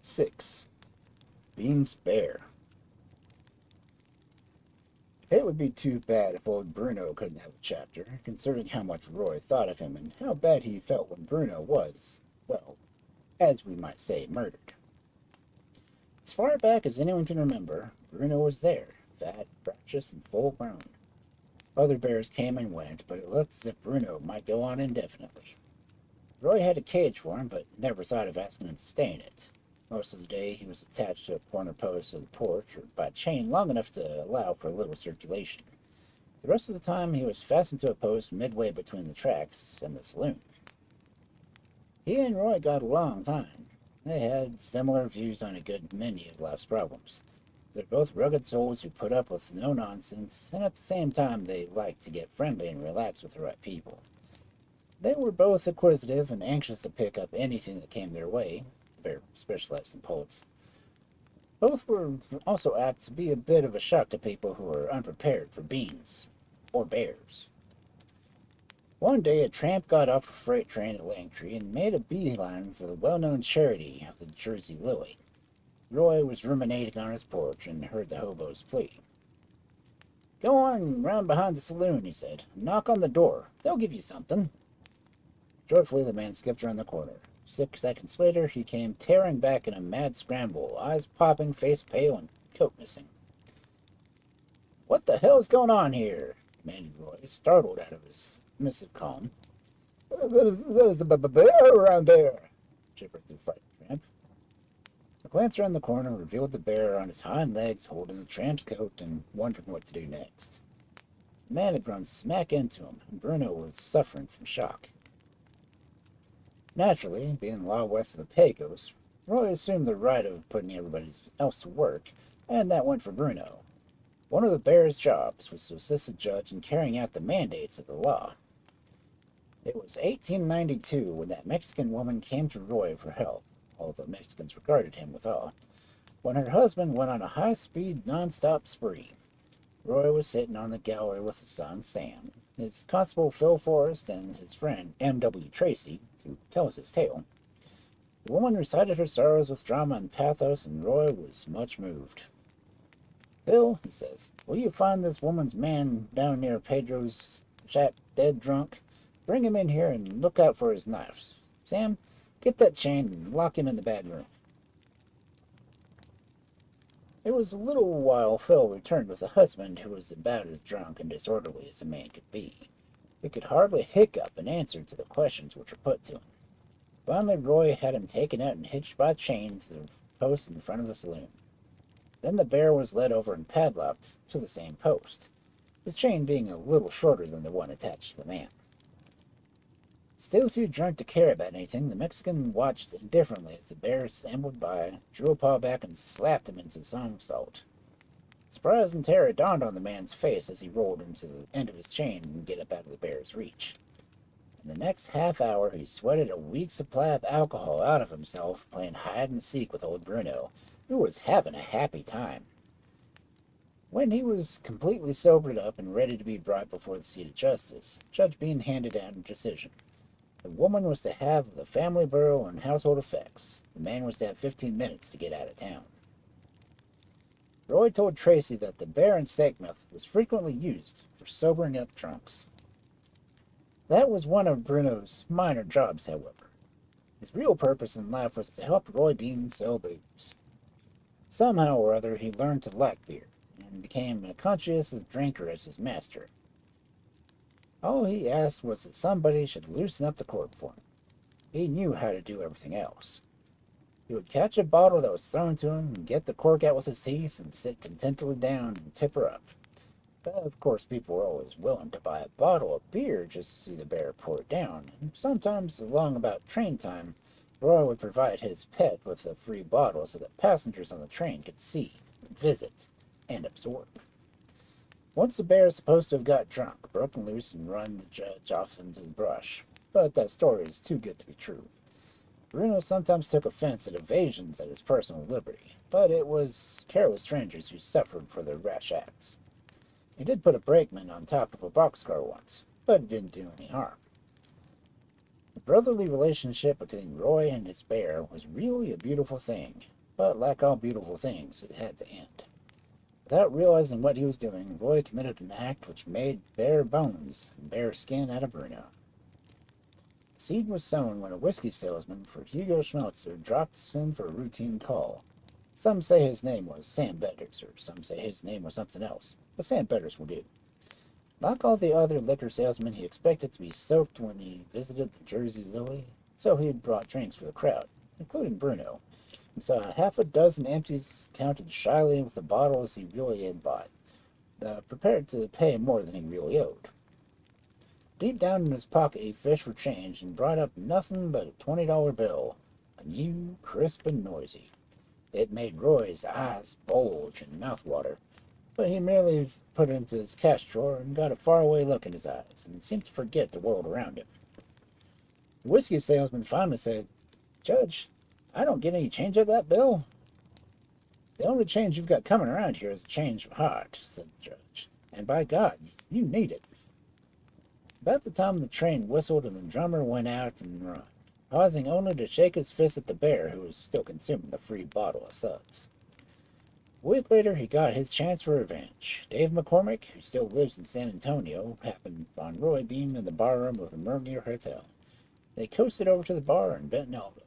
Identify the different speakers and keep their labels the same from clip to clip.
Speaker 1: 6. Beans Bear. It would be too bad if old Bruno couldn't have a chapter, considering how much Roy thought of him and how bad he felt when Bruno was, well, as we might say, murdered. As far back as anyone can remember, Bruno was there, fat, fractious, and full grown. Other bears came and went, but it looked as if Bruno might go on indefinitely. Roy had a cage for him, but never thought of asking him to stay in it. Most of the day he was attached to a corner post of the porch or by a chain long enough to allow for a little circulation. The rest of the time he was fastened to a post midway between the tracks and the saloon. He and Roy got along fine. They had similar views on a good many of life's problems. They're both rugged souls who put up with no nonsense, and at the same time they liked to get friendly and relax with the right people. They were both inquisitive and anxious to pick up anything that came their way. They're specialized in poets. Both were also apt to be a bit of a shock to people who are unprepared for beans, or bears. One day a tramp got off a freight train at Langtree and made a beeline for the well-known charity of the Jersey Lily. Roy was ruminating on his porch and heard the hobo's plea. "Go on round behind the saloon," he said. "Knock on the door. They'll give you something." Joyfully the man skipped around the corner. 6 seconds later he came tearing back in a mad scramble, eyes popping, face pale, and coat missing. "What the hell's going on here?" demanded Roy, startled out of his missive calm. "There's a bear around there," gibbered the frightened tramp. A glance around the corner revealed the bear on his hind legs holding the tramp's coat and wondering what to do next. The man had run smack into him, and Bruno was suffering from shock. Naturally, being law west of the Pecos, Roy assumed the right of putting everybody else to work, and that went for Bruno. One of the bear's jobs was to assist the judge in carrying out the mandates of the law. It was 1892 when that Mexican woman came to Roy for help, although the Mexicans regarded him with awe, when her husband went on a high-speed, non-stop spree. Roy was sitting on the gallery with his son, Sam, his constable Phil Forrest, and his friend M.W. Tracy, who tells his tale. The woman recited her sorrows with drama and pathos, and Roy was much moved. "Phil," he says, "will you find this woman's man down near Pedro's shack dead drunk? Bring him in here and look out for his knives. Sam, get that chain and lock him in the bad room." It was a little while Phil returned with a husband who was about as drunk and disorderly as a man could be. He could hardly hiccup an answer to the questions which were put to him. Finally Roy had him taken out and hitched by a chain to the post in front of the saloon. Then the bear was led over and padlocked to the same post, his chain being a little shorter than the one attached to the man. Still too drunk to care about anything, the Mexican watched indifferently as the bear ambled by, drew a paw back, and slapped him into a somersault. Surprise and terror dawned on the man's face as he rolled into the end of his chain and get up out of the bear's reach. In the next half hour he sweated a week's supply of alcohol out of himself, playing hide and seek with old Bruno, who was having a happy time. When he was completely sobered up and ready to be brought before the seat of justice, Judge Bean handed down a decision. The woman was to have the family burial and household effects. The man was to have 15 minutes to get out of town. Roy told Tracy that the bear and stake method was frequently used for sobering up drunks. That was one of Bruno's minor jobs, however. His real purpose in life was to help Roy Bean sell booze. Somehow or other he learned to like beer, and became a conscientious drinker as his master. All he asked was that somebody should loosen up the cork for him. He knew how to do everything else. He would catch a bottle that was thrown to him and get the cork out with his teeth and sit contentedly down and tip her up. But of course people were always willing to buy a bottle of beer just to see the bear pour it down, and sometimes along about train time, Roy would provide his pet with a free bottle so that passengers on the train could see, visit, and absorb. Once the bear is supposed to have got drunk, broken loose, and run the judge off into the brush. But that story is too good to be true. Bruno sometimes took offense at evasions at his personal liberty, but it was careless strangers who suffered for their rash acts. He did put a brakeman on top of a boxcar once, but it didn't do any harm. The brotherly relationship between Roy and his bear was really a beautiful thing, But like all beautiful things, it had to end. Without realizing what he was doing, Roy committed an act which made bare bones and bare skin out of Bruno. The seed was sown when a whiskey salesman for Hugo Schmelzer dropped in for a routine call. Some say his name was Sam Betters, or some say his name was something else, but Sam Betters will do. Like all the other liquor salesmen, he expected to be soaked when he visited the Jersey Lily, so he had brought drinks for the crowd, including Bruno, and saw half a dozen empties counted shyly with the bottles he really had bought, prepared to pay more than he really owed. Deep down in his pocket, he fished for change and brought up nothing but a $20 bill, a new, crisp, and noisy. It made Roy's eyes bulge and mouth water, but he merely put it into his cash drawer and got a faraway look in his eyes, and seemed to forget the world around him. The whiskey salesman finally said, "Judge, I don't get any change of that bill." "The only change you've got coming around here is a change of heart," said the judge, "and by God, you need it." About the time the train whistled and the drummer went out and run, pausing only to shake his fist at the bear who was still consuming the free bottle of suds. A week later, he got his chance for revenge. Dave McCormick, who still lives in San Antonio, happened on Roy being in the barroom of a Mergier hotel. They coasted over to the bar and bent an elbow.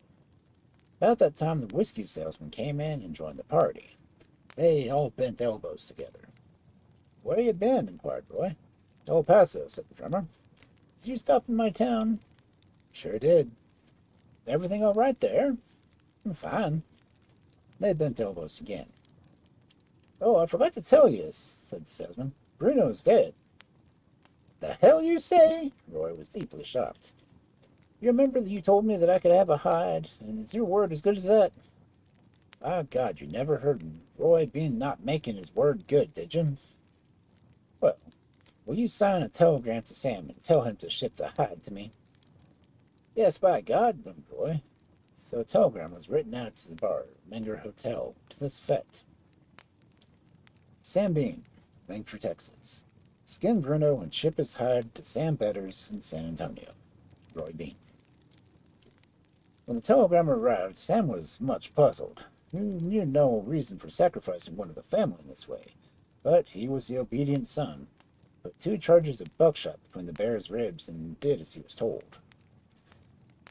Speaker 1: About that time, the whiskey salesman came in and joined the party. They all bent elbows together. "Where you been?" inquired Roy. "El Paso," said the drummer. "Did you stop in my town?" "Sure did." "Everything all right there?" "Fine." They bent elbows again. "Oh, I forgot to tell you," said the salesman. "Bruno's dead." "The hell you say?" Roy was deeply shocked. "You remember that you told me that I could have a hide, and is your word as good as that?" "Ah, God, you never heard Roy Bean not making his word good, did you?" "Well, will you sign a telegram to Sam and tell him to ship the hide to me?" "Yes, by God," boomed Roy. So a telegram was written out to the bar, Menger Hotel, to this effect: Sam Bean, Langtree, Texas. Skin Bruno and ship his hide to Sam Betters in San Antonio. Roy Bean. When the telegram arrived, Sam was much puzzled. He knew no reason for sacrificing one of the family in this way, but he was the obedient son, put 2 charges of buckshot between the bear's ribs, and did as he was told.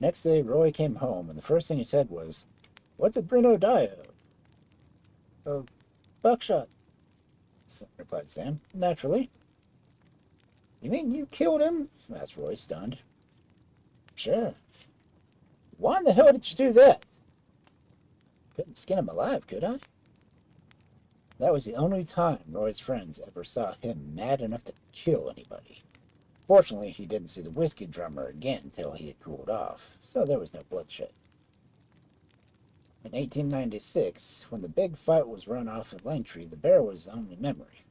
Speaker 1: Next day, Roy came home, and the first thing he said was, "What did Bruno die of?" "Of buckshot," replied Sam. "Naturally." "You mean you killed him?" asked Roy, stunned. "Sure." "Why in the hell did you do that?" "Couldn't skin him alive, could I?" That was the only time Roy's friends ever saw him mad enough to kill anybody. Fortunately, he didn't see the whiskey drummer again until he had cooled off, so there was no bloodshed. In 1896, when the big fight was run off at Langtree, the bear was only memory.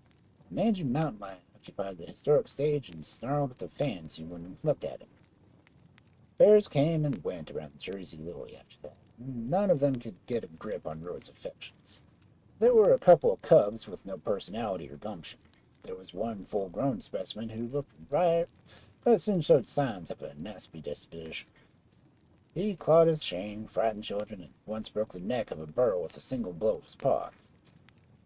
Speaker 1: A mangy mountain lion occupied the historic stage and snarled at the fans who went and looked at him. Bears came and went around the Jersey Lily after that. None of them could get a grip on Roy's affections. There were a couple of cubs with no personality or gumption. There was one full-grown specimen who looked right, but soon showed signs of a nasty disposition. He clawed his chain, frightened children, and once broke the neck of a burro with a single blow of his paw.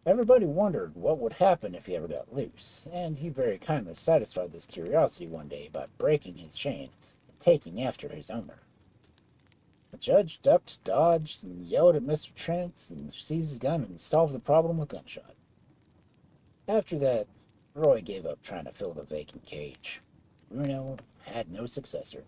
Speaker 1: Everybody wondered what would happen if he ever got loose, and he very kindly satisfied this curiosity one day by breaking his chain and taking after his owner. The judge ducked, dodged, and yelled at Mr. Trent, and seized his gun and solved the problem with gunshot. After that, Roy gave up trying to fill the vacant cage. Bruno had no successor.